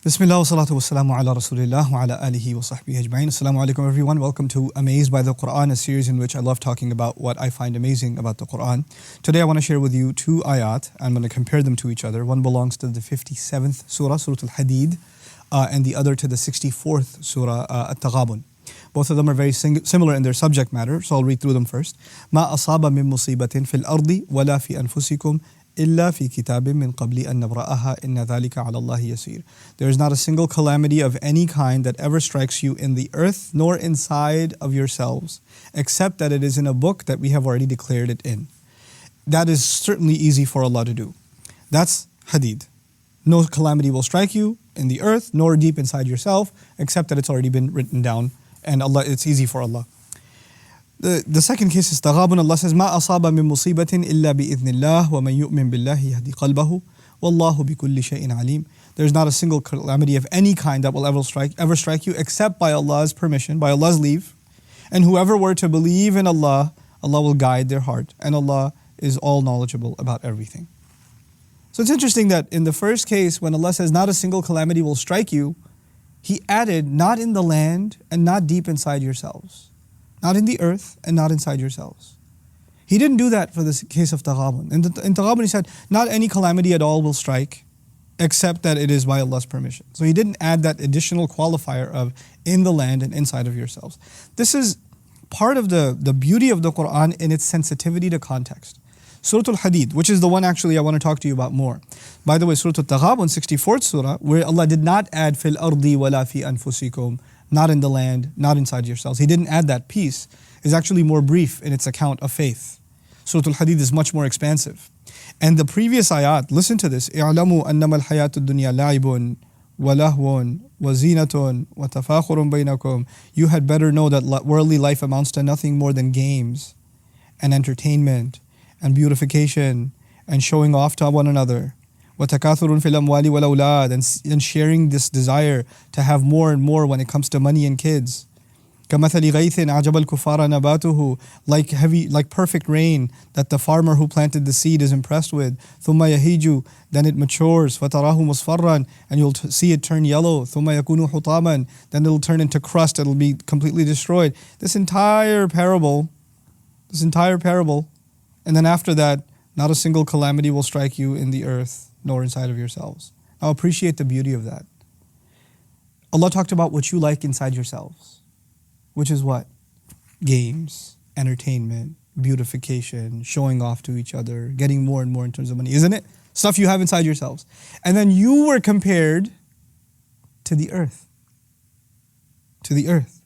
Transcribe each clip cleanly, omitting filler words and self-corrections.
Bismillah wa salatu wa salamu ala rasulillah wa ala alihi wa sahbihi ajma'in. Assalamu alaikum everyone. Welcome to Amazed by the Quran, a series in which I love talking about what I find amazing about the Quran. Today I want to share with you two ayat. I'm going to compare them to each other. One belongs to the 57th surah, Surah Al-Hadid, and the other to the 64th surah, At-Taghabun. Both of them are very similar in their subject matter, so I'll read through them first. ما أصاب من مصيبة في الأرض ولا في أنفسكم إلا في كتاب من قبل أن نبرأها إن ذلك على الله يسير. There is not a single calamity of any kind that ever strikes you in the earth nor inside of yourselves, except that it is in a book that we have already declared it in. That is certainly easy for Allah to do. That's Hadid. No calamity will strike you in the earth nor deep inside yourself, except that it's already been written down, and Allah, it's easy for Allah. The second case is Taghabun. Allah says, ما أصاب من مصيبة إلا بإذن الله ومن يؤمن بالله يهدي قلبه والله بكل شيء عليم. There's not a single calamity of any kind that will ever strike you except by Allah's permission, by Allah's leave. And whoever were to believe in Allah, Allah will guide their heart. And Allah is all knowledgeable about everything. So it's interesting that in the first case, when Allah says not a single calamity will strike you, He added not in the land and not deep inside yourselves. Not in the earth and not inside yourselves. He didn't do that for the case of Taghabun. In Taghabun he said, not any calamity at all will strike except that it is by Allah's permission. So he didn't add that additional qualifier of in the land and inside of yourselves. This is part of the beauty of the Quran in its sensitivity to context. Surah Al-Hadid, which is the one actually I want to talk to you about more. By the way, Surah Al-Taghabun, 64th surah, where Allah did not add fil ardi wala fi anfusikum, not in the land, not inside yourselves. He didn't add that piece. It's actually more brief in its account of faith. Surah Al-Hadid is much more expansive. And the previous ayat, listen to this. اعلموا أنما الحياة الدنيا لعب ولهو وزينة وتفاخر بينكم. You had better know that worldly life amounts to nothing more than games and entertainment and beautification and showing off to one another. وَتَكَاثُرٌ فِي الْأَمْوَالِ وَالْأَوْلَادِ, and sharing this desire to have more and more when it comes to money and kids. كَمَثَلِ غَيْثٍ أَعْجَبَ الْكُفَّارَ نَبَاتُهُ, like perfect rain that the farmer who planted the seed is impressed with. ثُمَّ يَهِيجُ, then it matures. فَتَرَاهُ مُصْفَرًّا, and you'll see it turn yellow. ثُمَّ يَكُونُ حُطَامًا, then it'll turn into crust, it'll be completely destroyed. This entire parable, and then after that, not a single calamity will strike you in the earth nor inside of yourselves. Now appreciate the beauty of that. Allah talked about what you like inside yourselves, which is what? Games, entertainment, beautification, showing off to each other, getting more and more in terms of money, isn't it? Stuff you have inside yourselves. And then you were compared to the earth. To the earth.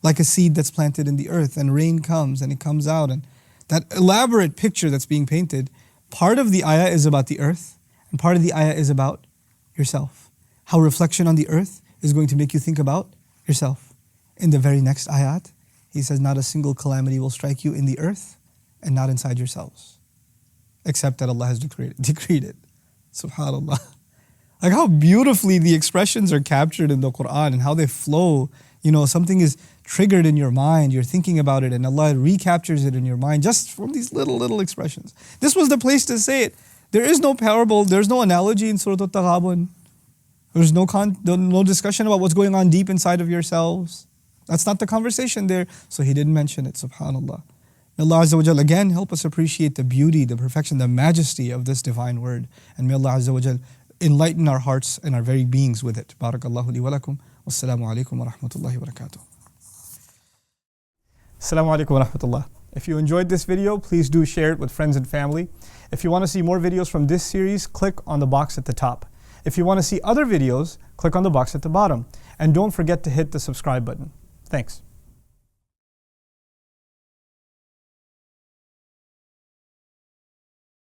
Like a seed that's planted in the earth, and rain comes and it comes out, and that elaborate picture that's being painted, part of the ayah is about the earth, and part of the ayah is about yourself. How reflection on the earth is going to make you think about yourself. In the very next ayat, he says, not a single calamity will strike you in the earth and not inside yourselves, except that Allah has decreed it. Subhanallah. Like how beautifully the expressions are captured in the Quran and how they flow. You know, something is triggered in your mind, you're thinking about it, and Allah recaptures it in your mind just from these little expressions. This was the place to say it. There is no parable, there's no analogy in Surah Al-Taghabun. There's no discussion about what's going on deep inside of yourselves. That's not the conversation there, so He didn't mention it, subhanAllah. May Allah Azza wa Jal again help us appreciate the beauty, the perfection, the majesty of this divine word. And may Allah Azza wa Jal enlighten our hearts and our very beings with it. Barakallahu li wa lakum. Wassalamu alaikum wa rahmatullahi wa barakatuh. Assalamu alaikum wa rahmatullah. If you enjoyed this video, please do share it with friends and family. If you want to see more videos from this series, click on the box at the top. If you want to see other videos, click on the box at the bottom. And don't forget to hit the subscribe button. Thanks.